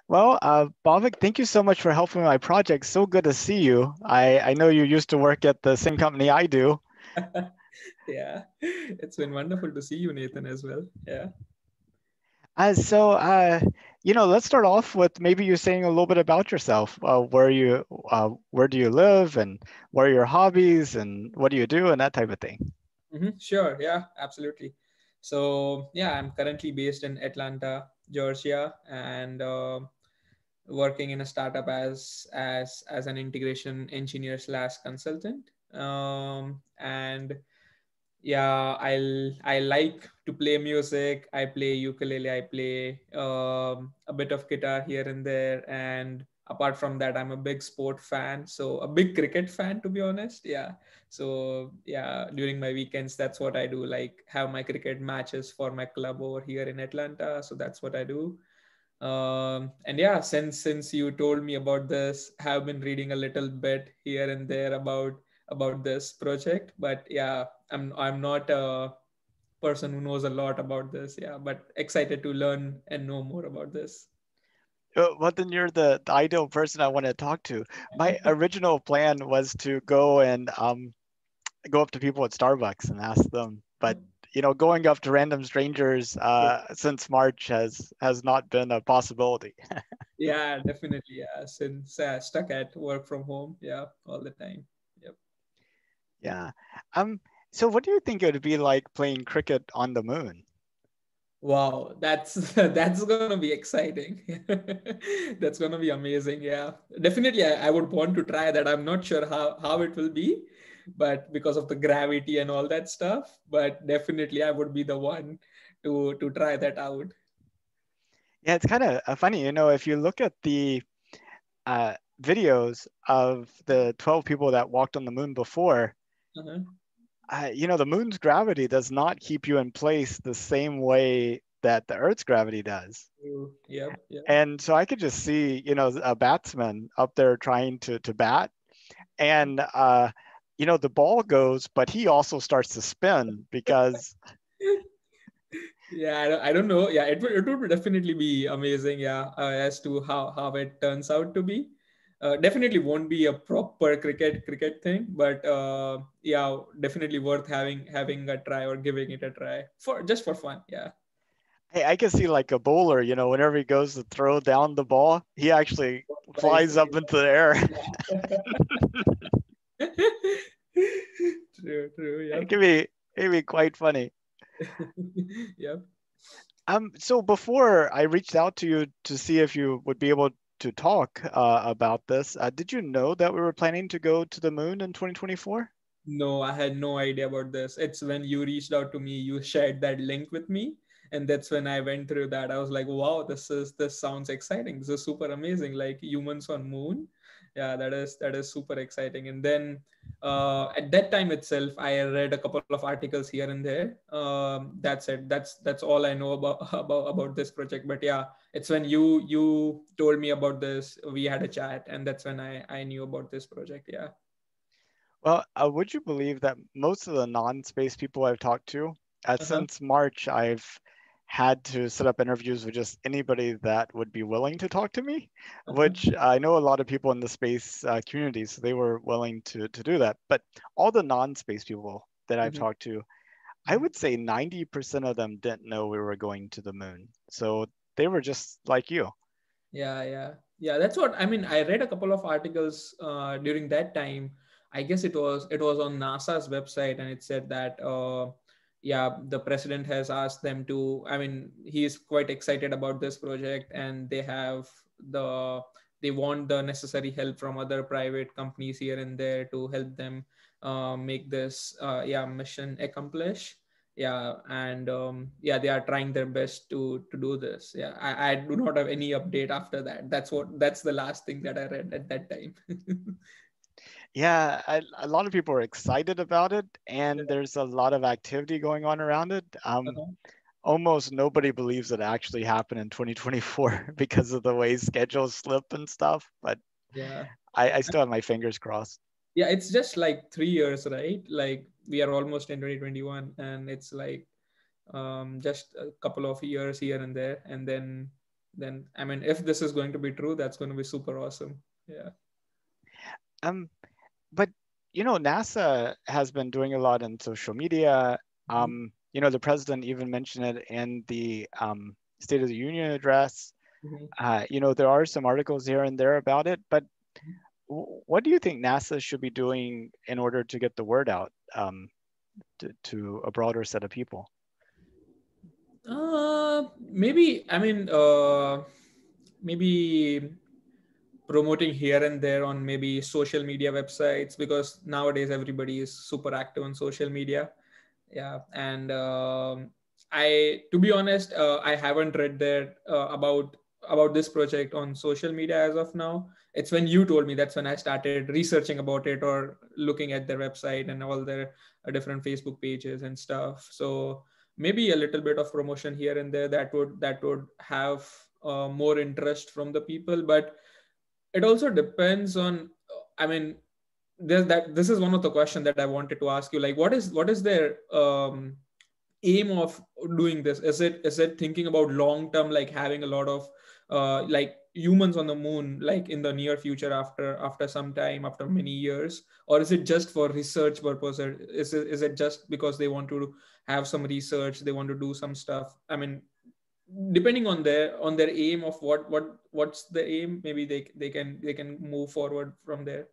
Well, Bhavik, thank you so much for helping my project. So good to see you. I know you used to work at the same company I do. Yeah, it's been wonderful to see you, Nathan, as well. Yeah. So, let's start off with maybe you saying a little bit about yourself. Where do you live, and what are your hobbies, and what do you do, and that type of thing. Sure. Yeah, absolutely. So, yeah, I'm currently based in Atlanta, Georgia, and working in a startup as an integration engineer slash consultant. And yeah, I like to play music. I play ukulele. I play a bit of guitar here and there. And apart from that, I'm a big sport fan, so a big cricket fan, to be honest. Yeah. So yeah, during my weekends, that's what I do, like have my cricket matches for my club over here in Atlanta. So that's what I do. And yeah, since you told me about this, have been reading a little bit here and there about this project. But yeah, I'm not a person who knows a lot about this. Yeah, but excited to learn and know more about this. Well, then you're the ideal person I want to talk to. My original plan was to go up to people at Starbucks and ask them. But going up to random strangers since March has not been a possibility. Yeah, definitely. Yeah, since stuck at work from home. Yeah, all the time. Yep. Yeah. Um. So, what do you think it would be like playing cricket on the moon? Wow, that's that's gonna be exciting. That's gonna be amazing. Yeah, definitely. I would want to try that. I'm not sure how it will be, but because of the gravity and all that stuff. But definitely, I would be the one to try that out. Yeah, it's kind of funny. If you look at the videos of the 12 people that walked on the moon before, Uh-huh. the moon's gravity does not keep you in place the same way that the Earth's gravity does. Yep. Yep. And so I could just see, a batsman up there trying to bat, and the ball goes, but he also starts to spin because Yeah, I don't know. Yeah, it would definitely be amazing. Yeah, as to how it turns out to be. Definitely won't be a proper cricket thing, but yeah, definitely worth having a try or giving it a try for just for fun. Yeah. hey, I can see like a bowler, whenever he goes to throw down the ball, he actually Right. flies up into the air. True. True. It Yep. can be it'd be quite funny. Yep. So before I reached out to you to see if you would be able to talk about this, did you know that we were planning to go to the moon in 2024? No, I had no idea about this. It's when you reached out to me, you shared that link with me, and that's when I went through that. I was like, "Wow, this sounds exciting. This is super amazing. Like humans on moon." Yeah, that is super exciting. And then at that time itself, I read a couple of articles here and there. That's it. That's all I know about about this project. But yeah, it's when you told me about this, we had a chat, and that's when I knew about this project. Yeah. Well, would you believe that most of the non-space people I've talked to, Uh-huh. since March, I've had to set up interviews with just anybody that would be willing to talk to me, Uh-huh. which I know a lot of people in the space community, so they were willing to do that. But all the non-space people that I've Mhm. talked to, I would say 90% of them didn't know we were going to the moon. So they were just like you. Yeah. That's what I mean. I read a couple of articles during that time. I guess it was on NASA's website, and it said that yeah, the president has asked them to. I mean, he is quite excited about this project, and the they want the necessary help from other private companies here and there to help them make this yeah mission accomplish. Yeah, and yeah, they are trying their best to do this. Yeah, I do not have any update after that. That's the last thing that I read at that time. Yeah, a lot of people are excited about it, Yeah. and there's a lot of activity going on around it. Uh-huh. Almost nobody believes it actually happened in 2024 because of the way schedules slip and stuff, but Yeah. I still have my fingers crossed. Yeah, it's just like 3 years, right? Like we are almost in 2021, and it's like just a couple of years here and there, and then then I mean, if this is going to be true, that's going to be super awesome. Yeah. Um, but NASA has been doing a lot in social media. Mhm. The president even mentioned it in the State of the Union address. Mhm. There are some articles here and there about it, but what do you think NASA should be doing in order to get the word out to a broader set of people? Maybe I mean, maybe promoting here and there on maybe social media websites, because nowadays everybody is super active on social media. Yeah. And I, to be honest, I haven't read that about this project on social media as of now. It's when you told me, that's when I started researching about it, or looking at their website and all their different Facebook pages and stuff. So maybe a little bit of promotion here and there, that would have more interest from the people. But it also depends on, I mean, this is one of the questions that I wanted to ask you. Like, what is their aim of doing this? Is it thinking about long term, like having a lot of like humans on the moon, like in the near future, after some time, after many years? Or is it just for research purpose? Or is it just because they want to have some research, they want to do some stuff? I mean, depending on their aim of what's the aim, maybe they can move forward from there.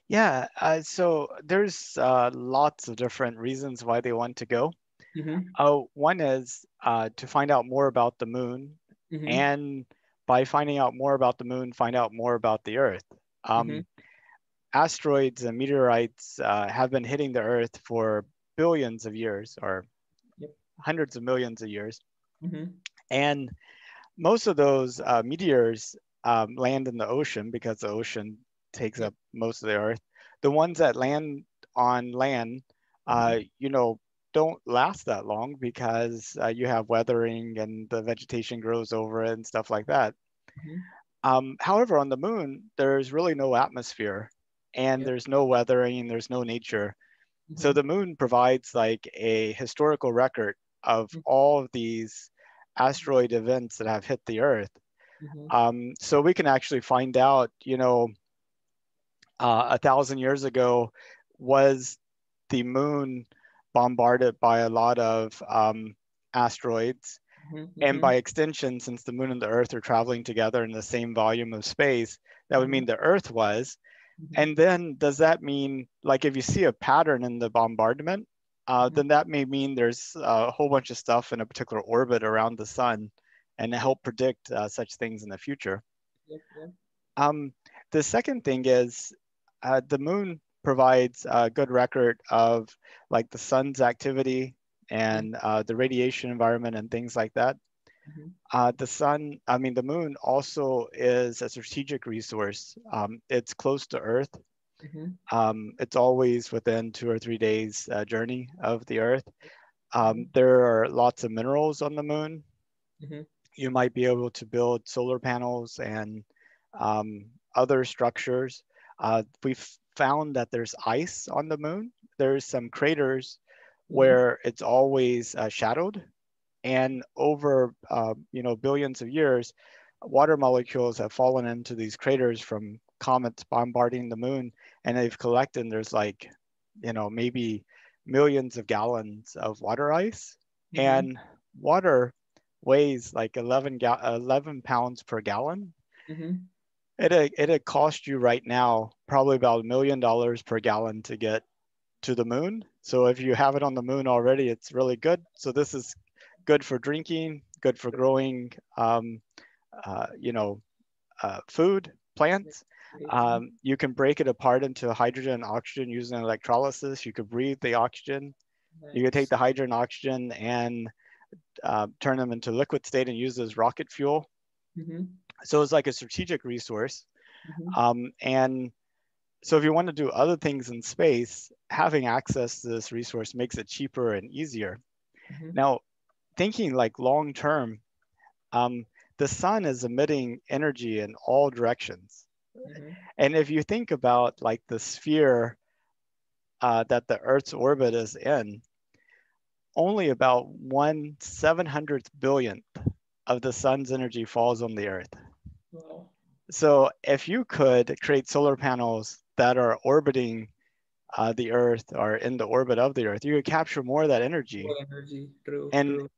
Yeah, so there's lots of different reasons why they want to go. Mm-hmm. One is to find out more about the moon, Mm-hmm. and by finding out more about the moon, find out more about the Earth. Mm-hmm. Um, Asteroids and meteorites have been hitting the Earth for billions of years, or Yep. hundreds of millions of years. Mm-hmm. And most of those meteors land in the ocean because the ocean takes Yep. up most of the Earth. The ones that land on land, Mm-hmm. don't last that long because you have weathering and the vegetation grows over it and stuff like that. Mm-hmm. However, on the moon, there's really no atmosphere and Yep. there's no weathering, there's no nature. So Mm-hmm. the moon provides like a historical record of all of these asteroid events that have hit the Earth. Mm-hmm. So we can actually find out, 1,000 years ago, was the moon bombarded by a lot of asteroids? And Mm-hmm. by extension, since the moon and the Earth are traveling together in the same volume of space, that would Mm-hmm. mean the Earth was. Mm-hmm. And then does that mean, like, if you see a pattern in the bombardment, Mm-hmm. then that may mean there's a whole bunch of stuff in a particular orbit around the sun and Yep. help predict such things in the future. Yep. Yep. Um, the second thing is the moon provides a good record of like the sun's activity Yep. and the radiation environment and things like that. Mm-hmm. The moon also is a strategic resource. It's close to Earth. Mm-hmm. It's always within 2 or 3 days journey of the Earth. Mm-hmm. There are lots of minerals on the moon. Mm-hmm. You might be able to build solar panels and other structures. We've found that there's ice on the moon. There's some craters Mm-hmm. where it's always shadowed, and over billions of years, water molecules have fallen into these craters from comets bombarding the moon, and they've collected. And there's like, maybe millions of gallons of water ice, Mm-hmm. and water weighs like 11 pounds per gallon. Mm-hmm. It'd cost you right now probably about $1 million per gallon to get to the moon. So if you have it on the moon already, it's really good. So this is good for drinking, good for growing, food, Yep. plants. Great. You can break it apart into hydrogen and oxygen using electrolysis. You could breathe the oxygen. You could take Nice. the hydrogen and oxygen and turn them into liquid state and use as rocket fuel. Mm-hmm. So it's like a strategic resource. Mm-hmm. And so if you want to do other things in space, having access to this resource makes it cheaper and easier. Mm-hmm. Now, thinking like long term, um, the sun is emitting energy in all directions. Mm-hmm. And if you think about like the sphere that the Earth's orbit is in, only about 1/700th billionth of the sun's energy falls on the Earth. Wow. So if you could create solar panels that are orbiting the Earth or in the orbit of the Earth, you could capture more of that energy. More energy. True. And True.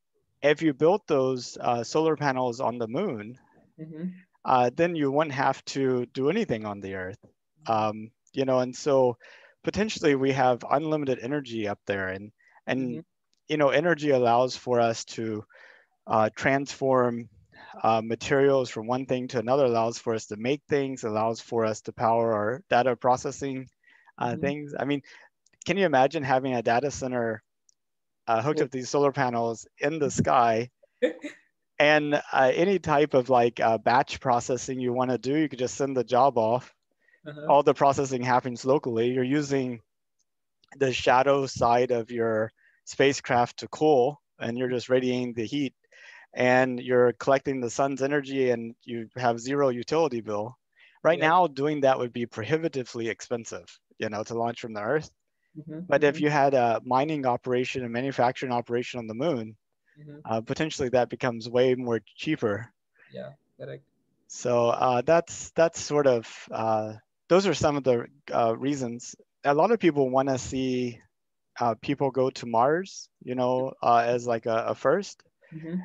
if you built those solar panels on the moon, Mm-hmm. then you wouldn't have to do anything on the Earth. And so potentially we have unlimited energy up there, Mm-hmm. and energy allows for us to transform materials from one thing to another, allows for us to make things, allows for us to power our data processing Mm-hmm. things. I mean, can you imagine having a data center hooked Oh. up to these solar panels in the sky, and any type of like batch processing you want to do, you could just send the job off. Uh-huh. All the processing happens locally. You're using the shadow side of your spacecraft to cool, and you're just radiating the heat, and you're collecting the sun's energy, and you have zero utility bill. Right Yep. now, doing that would be prohibitively expensive, to launch from the Earth. Mm-hmm. But if Mm-hmm. you had a mining operation and manufacturing operation on the moon, Mm-hmm. potentially that becomes way more cheaper. Yeah. Correct. So that's sort of those are some of the reasons. A lot of people want to see people go to Mars, as like a first. Mm-hmm.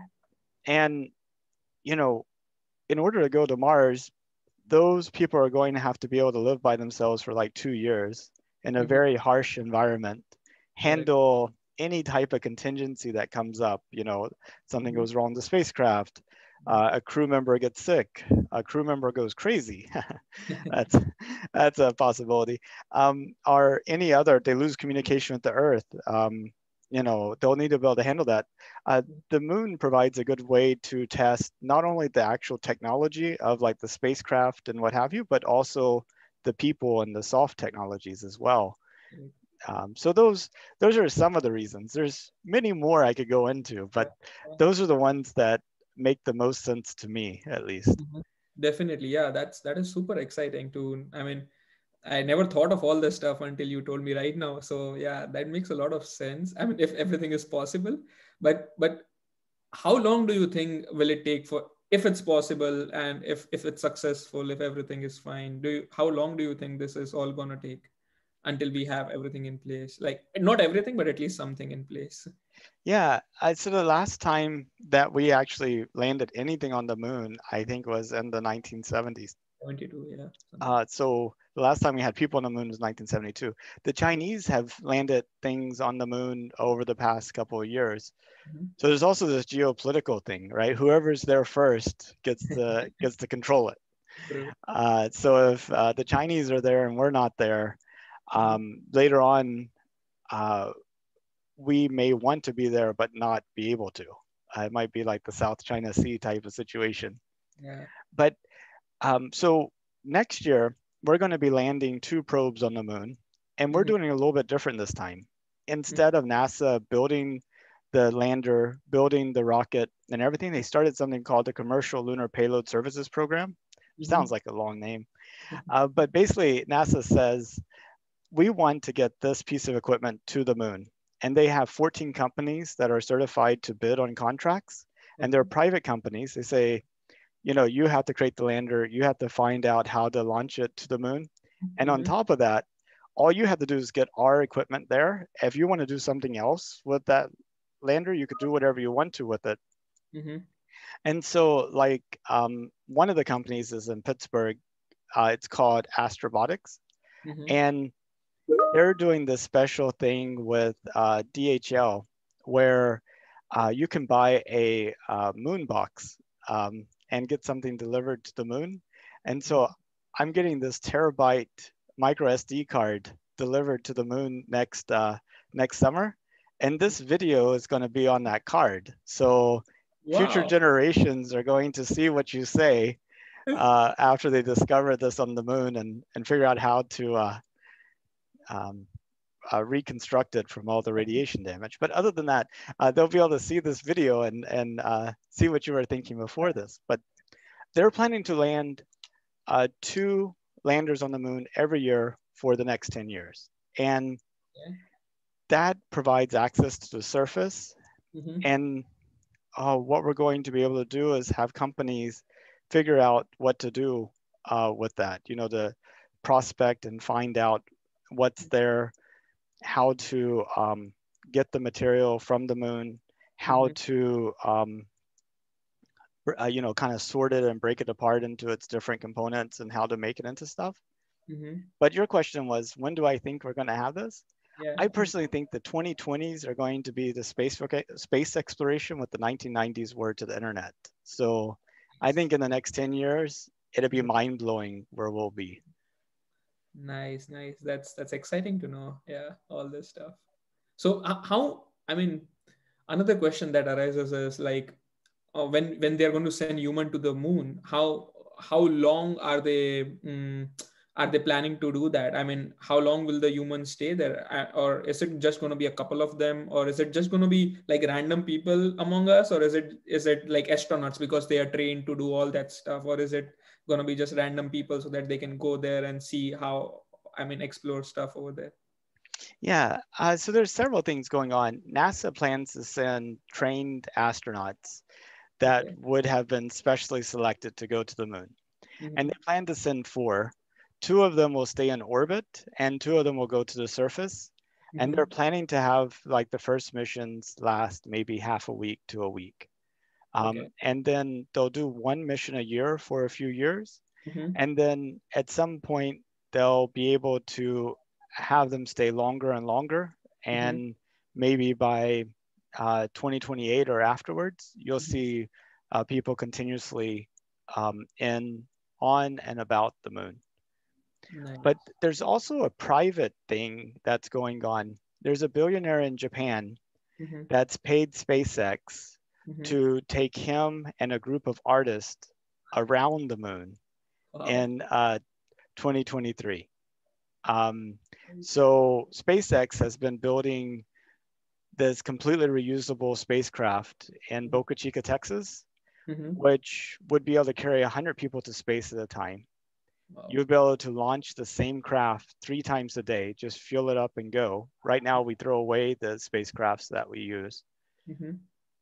And you know, in order to go to Mars, those people are going to have to be able to live by themselves for like 2 years in a Mm-hmm. very harsh environment, Correct. handle any type of contingency that comes up. Something Mm-hmm. goes wrong with the spacecraft, a crew member gets sick, a crew member goes crazy. that's that's a possibility. Or any other, they lose communication with the Earth. They'll need to be able to handle that. The moon provides a good way to test not only the actual technology of like the spacecraft and what have you, but also the people and the soft technologies as well. Correct. So those are some of the reasons. There's many more I could go into, Yeah. but those are the ones that make the most sense to me, at least. Mhm. Definitely, yeah. That is super exciting too. I mean, I never thought of all this stuff until you told me right now. So yeah, that makes a lot of sense. I mean, if everything is possible, but how long do you think will it take for, if it's possible and if it's successful, if everything is fine? How long do you think this is all gonna take until we have everything in place? Like not everything, but at least something in place. Yeah, so the last time that we actually landed anything on the moon, I think was in the 1970s. 72, yeah, something. So the last time we had people on the moon was 1972. The Chinese have landed things on the moon over the past couple of years. Mhm. So there's also this geopolitical thing, right? Whoever's there first gets to control it. True. So if the Chinese are there and we're not there, Mhm. later on, uh, we may want to be there but not be able to. It might be like the South China Sea type of situation. Yeah. But so next year, we're going to be landing 2 probes on the moon, and we're Mhm. doing it a little bit different this time. Mhm. Instead of NASA building the lander, building the rocket, and everything, they started something called the Commercial Lunar Payload Services Program. Mhm. Sounds like a long name. But basically, NASA says, we want to get this piece of equipment to the moon. And they have 14 companies that are certified to bid on contracts. And they're Okay. private companies. They say, you have to create the lander, you have to find out how to launch it to the moon. And on Mhm. top of that, all you have to do is get our equipment there. If you want to do something else with that lander, you could do whatever you want to with it. Mhm. And so, like, one of the companies is in Pittsburgh. It's called Astrobotics, Mhm. and they're doing this special thing with DHL, where you can buy a moon box and get something delivered to the moon. And so I'm getting this terabyte micro SD card delivered to the moon next summer. And this video is going to be on that card. So future Wow. generations are going to see what you say after they discover this on the moon and figure out how to um, reconstruct it from all the radiation damage. But other than that, they'll be able to see this video and see what you were thinking before this. But they're planning to land 2 landers on the moon every year for the next 10 years. And Yeah. that provides access to the surface. Mhm. And what we're going to be able to do is have companies figure out what to do with that. To prospect and find out what's there, how to get the material from the moon, how Mm-hmm. to kind of sort it and break it apart into its different components and how to make it into stuff. Mm-hmm. But your question was, when do I think we're going to have this? Yeah. I personally think the 2020s are going to be the space exploration what the 1990s were to the internet. So I think in the next 10 years, it'll be mind blowing where we'll be. Nice, nice. That's exciting to know. Yeah, all this stuff. So how? I mean, another question that arises is like, when they're going to send human to the moon, how long are they planning to do that? I mean, how long will the humans stay there? Or is it just going to be a couple of them, or is it just going to be like random people among us, or is it like astronauts because they are trained to do all that stuff, or is it going to be just random people so that they can go there and see how, I mean, explore stuff over there? Yeah, so there's several things going on. NASA plans to send trained astronauts that Okay. would have been specially selected to go to the moon. And Mm-hmm. they plan to send four. Two of them will stay in orbit, and two of them will go to the surface. And Mm-hmm. they're planning to have like the first missions last maybe half a week to a week. Okay. And then they'll do one mission a year for a few years. Mm-hmm. And then at some point, they'll be able to have them stay longer and longer. Mm-hmm. And maybe by 2028 or afterwards, you'll see people continuously in, on, and about the moon. But Nice. there's also a private thing that's going on. There's a billionaire in Japan Mm-hmm. that's paid SpaceX Mm-hmm. to take him and a group of artists around the moon Wow. in 2023. Um, so SpaceX has been building this completely reusable spacecraft in Boca Chica, Texas, Mm-hmm. which would be able to carry 100 people to space at a time. You Wow. would be able to launch the same craft 3 times a day, just fuel it up and go. Right now, we throw away the spacecrafts that we use. Mm-hmm.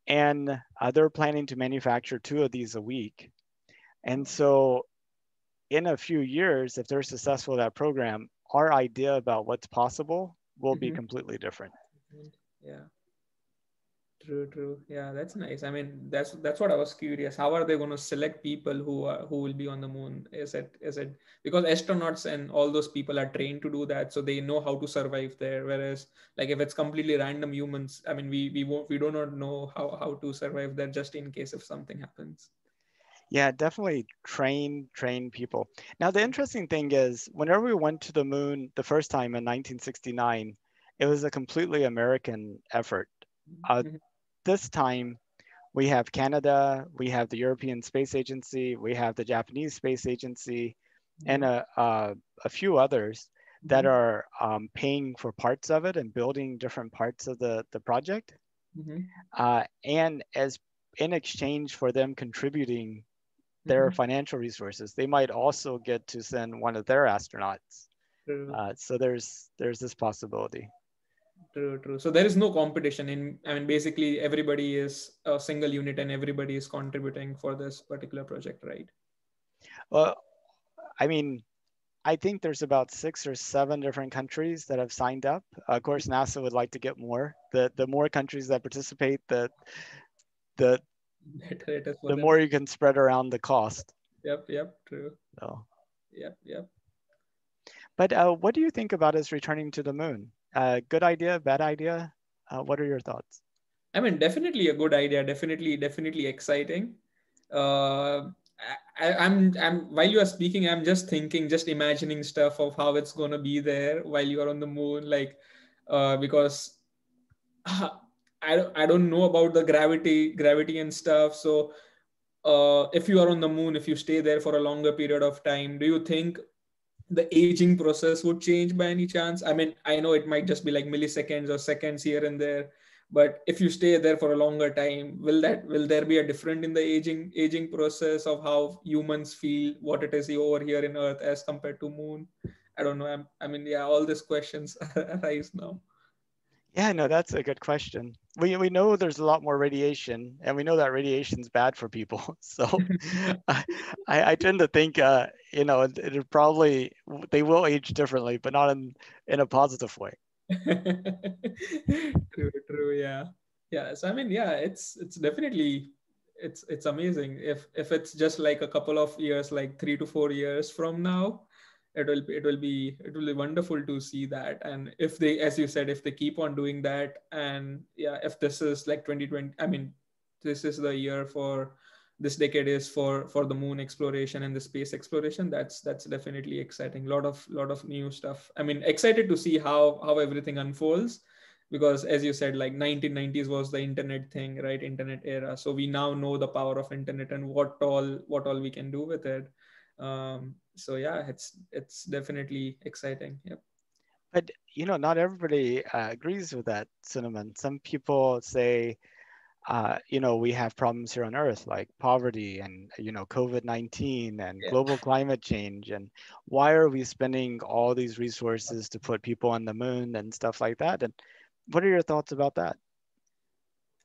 And they're planning to manufacture two of these a week. And Wow. so, in a few years, if they're successful at that program, our idea about what's possible will be Mm-hmm. completely different. Yeah. True, true. Yeah, that's nice. I mean, that's what I was curious. How are they going to select people who will be on the moon? Is it because astronauts and all those people are trained to do that, so they know how to survive there. Whereas, like if it's completely random humans, I mean, we do not know how to survive there just in case if something happens. Yeah, definitely train people. Now, the interesting thing is, whenever we went to the moon the first time in 1969, it was a completely American effort. Uh, Mm-hmm. this time, we have Canada, we have the European Space Agency, we have the Japanese Space Agency, and Mm-hmm. a few others that Mm-hmm. are paying for parts of it and building different parts of the project. Mm-hmm. And as in exchange for them contributing their Mm-hmm. financial resources, they might also get to send one of their astronauts. True. So there's this possibility. True, true. So there is no competition in, I mean, basically everybody is a single unit and everybody is contributing for this particular project, right? Well, I mean, I think there's about 6 or 7 different countries that have signed up. Of course, NASA would like to get more. The more countries that participate, the Better it is for the them. more you can spread around the cost. Yep, yep, true. So, Yep, yep. but what do you think about us returning to the moon? Good idea, bad idea? What are your thoughts? I mean, definitely a good idea. Definitely exciting. Uh, I'm while you are speaking, I'm just thinking, just imagining stuff of how it's gonna be there while you are on the moon, like, because I don't know about the gravity and stuff. So, if you are on the moon, if you stay there for a longer period of time, do you think the aging process would change by any chance? I mean, I know it might just be like milliseconds or seconds here and there, but if you stay there for a longer time, will there be a difference in the aging process of how humans feel what it is over here in Earth as compared to moon? I don't know. I mean, yeah, all these questions arise now. Yeah, no, that's a good question. we know there's a lot more radiation, and we know that radiation's bad for people. So I, I tend to think, it'll probably, they will age differently, but not in a positive way. True, true, yeah. Yeah, so I mean, yeah, it's definitely, it's amazing if it's just like a couple of years, like 3 to 4 years from now, it will be wonderful to see that. And if they, as you said, if they keep on doing that, and yeah, if this is like 2020, I mean, this is the year for, this decade is for the moon exploration and the space exploration, that's definitely exciting. Lot of new stuff. I mean, excited to see how everything unfolds, because as you said, like 1990s was the internet thing, right? Internet era. So we now know the power of internet and what all we can do with it. So yeah, it's definitely exciting. Yep. But not everybody agrees with that sentiment. Some people say, we have problems here on Earth like poverty and COVID-19 and Yeah. global climate change. And why are we spending all these resources to put people on the moon and stuff like that? And what are your thoughts about that?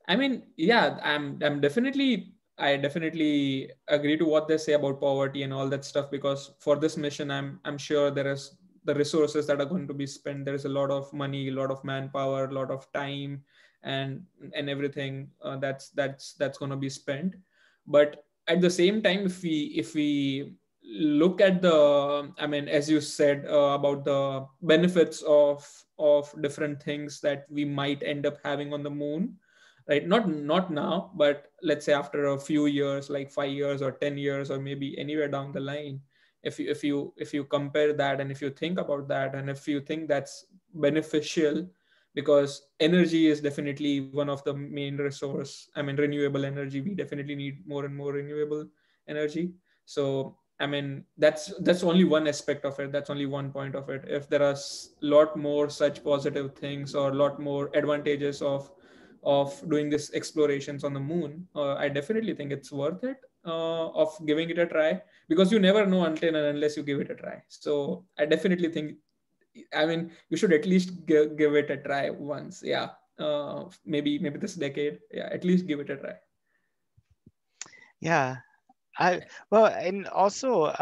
I mean, yeah, I definitely agree to what they say about poverty and all that stuff, because for this mission, I'm sure there is the resources that are going to be spent. There is a lot of money, a lot of manpower, a lot of time, and everything that's going to be spent. But at the same time, if we look at the, I mean, as you said, about the benefits of different things that we might end up having on the moon, right? Not now, but let's say after a few years, like 5 years or 10 years, or maybe anywhere down the line, if you compare that, and if you think about that, and if you think that's beneficial, because energy is definitely one of the main resource. I mean, renewable energy, we definitely need more and more renewable energy. So I mean, that's only one aspect of it, that's only one point of it. If there are lot more such positive things, or a lot more advantages of doing this explorations on the moon, I definitely think it's worth it, of giving it a try, because you never know until and unless you give it a try. So I definitely think, I mean, you should at least give it a try once. Yeah. Maybe this decade. Yeah, at least give it a try. Yeah, well, and also,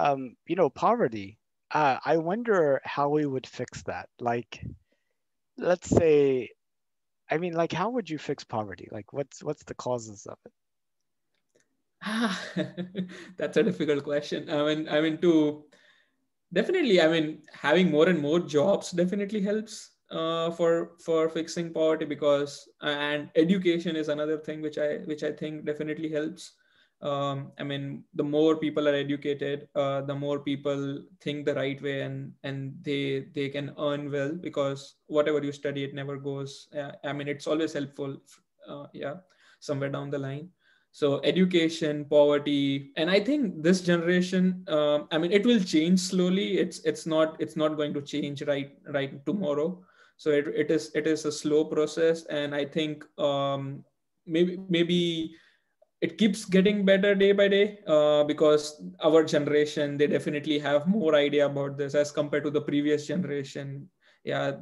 poverty. I wonder how we would fix that. Like, let's say, I mean, like, how would you fix poverty? Like, what's the causes of it? Ah, that's a difficult question. I mean, to definitely, I mean, having more and more jobs definitely helps, for fixing poverty, because and education is another thing which I think definitely helps. I mean, the more people are educated, the more people think the right way, and they can earn well, because whatever you study, it never goes. I mean, it's always helpful. Yeah, somewhere down the line. So education, poverty, and I think this generation, I mean, it will change slowly. It's not going to change right tomorrow. So it is a slow process, and I think, maybe it keeps getting better day by day, because our generation, they definitely have more idea about this as compared to the previous generation. Yeah.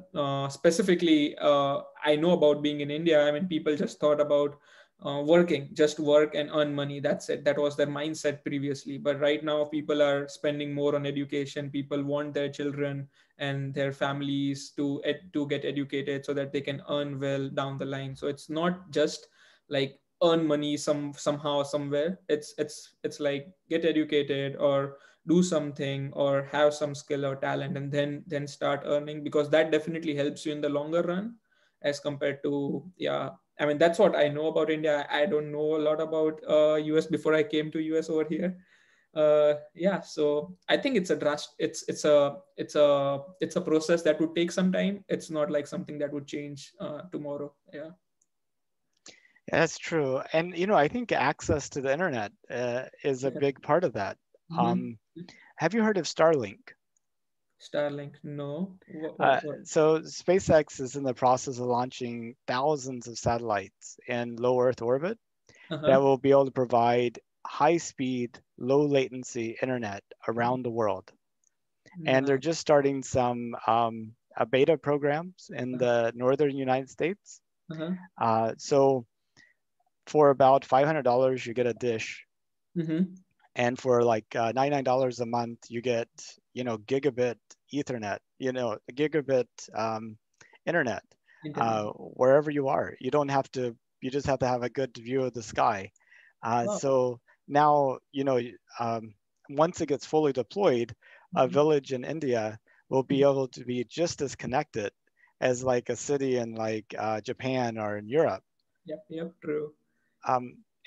Specifically, I know about being in India. I mean, people just thought about, working, just work and earn money, that's it. That was their mindset previously. But right now, people are spending more on education. People want their children and their families to get educated, so that they can earn well down the line. So it's not just like earn money somehow somewhere. It's like get educated, or do something, or have some skill or talent, and then start earning, because that definitely helps you in the longer run, as compared to, yeah. I mean, that's what I know about India. I don't know a lot about, US before I came to US over here. Yeah, so I think it's a drast it's a process that would take some time. It's not like something that would change, tomorrow. Yeah. Yeah, that's true. And I think access to the internet is a Yeah. big part of that. Mhm. Um, have you heard of Starlink? Starlink, no. Uh, What? so SpaceX is in the process of launching thousands of satellites in low Earth orbit that Uh-huh. will be able to provide high speed, low latency internet around the world. And they're Nice. just starting some beta programs in Uh-huh. the northern United States. Uh-huh. So for about $500, you get a dish, Mm-hmm. and for like $99 a month, you get gigabit Ethernet, gigabit internet Internet. wherever you are. You don't have to. You just have to have a good view of the sky. Wow. So now um, once it gets fully deployed, a Mhm. village in India will be Mhm. able to be just as connected as like a city in like Japan or in Europe. Yep, yep, true.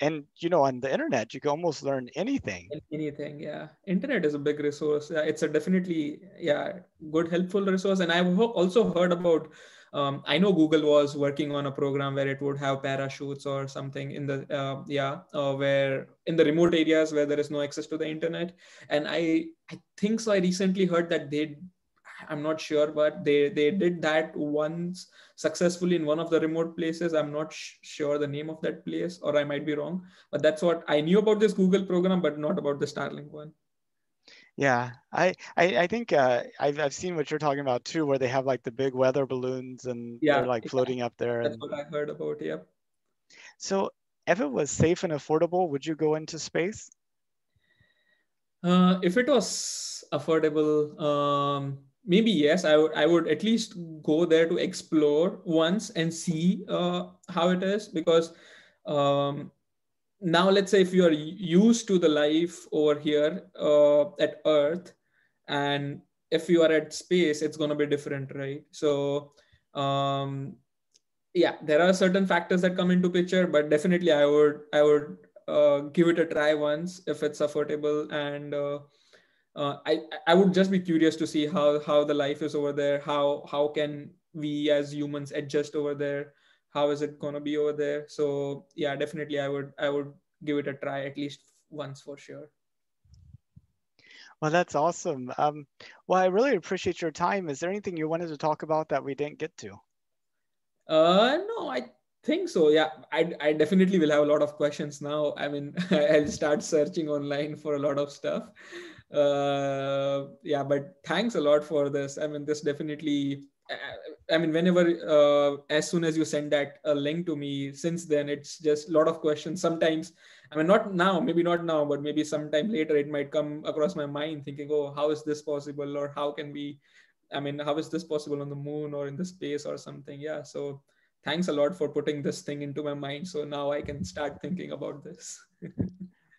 And on the internet, you can almost learn anything. Anything, yeah. Internet is a big resource. Yeah, it's a definitely, yeah, good helpful resource. And I've also heard about, I know Google was working on a program where it would have parachutes or something in the where in the remote areas where there is no access to the internet. And I think so. I recently heard that I'm not sure, but they did that once successfully in one of the remote places. I'm not sure the name of that place, or I might be wrong, but that's what I knew about this Google program, but not about the Starlink one. Yeah, I think I've seen what you're talking about too, where they have like the big weather balloons and they're Yeah, like yeah, floating up there. that's And what I heard about. Yep. so, if it was safe and affordable, would you go into space? If it was affordable, maybe yes. I would at least go there to explore once and see how it is, because um, now let's say if you are used to the life over here at Earth, and if you are at space, it's going to be different, right? So um, yeah, there are certain factors that come into picture, but definitely I would give it a try once if it's affordable. And I would just be curious to see how the life is over there, how can we as humans adjust over there, how is it going to be over there. So yeah, definitely I would give it a try at least once for sure. Well, that's awesome. Well, I really appreciate your time. Is there anything you wanted to talk about that we didn't get to? No, I think so. Yeah, I definitely will have a lot of questions now. I mean, I'll start searching online for a lot of stuff. Yeah, but thanks a lot for this. I mean, this definitely. I mean, whenever, as soon as you send that link to me, since then it's just a lot of questions. Sometimes, I mean, not now, maybe not now, but maybe sometime later, it might come across my mind, thinking, "Oh, how is this possible?" Or how can we, I mean, how is this possible on the moon or in the space or something? Yeah. So thanks a lot for putting this thing into my mind. So now I can start thinking about this.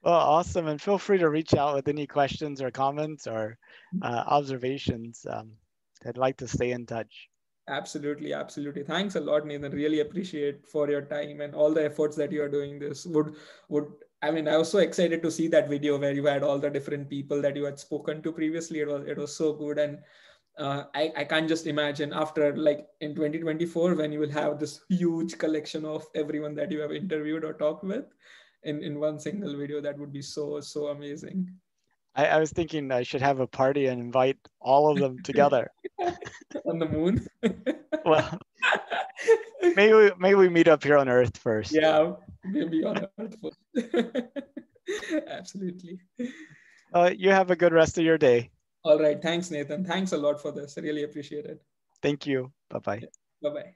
Well, awesome. And feel free to reach out with any questions or comments or observations. I'd like to stay in touch. Absolutely, absolutely. Thanks a lot, Nathan. Really appreciate for your time and all the efforts that you are doing this. Would I mean, I was so excited to see that video where you had all the different people that you had spoken to previously. It was so good. And I can't just imagine after, like, in 2024, when you will have this huge collection of everyone that you have interviewed or talked with in one single video. That would be so amazing. I was thinking I should have a party and invite all of them together. On the moon. Well, maybe we meet up here on Earth first. Yeah, maybe on Earth first. Absolutely. You have a good rest of your day. All right. Thanks, Nathan. Thanks a lot for this. I really appreciate it. Thank you. Bye bye. Bye bye.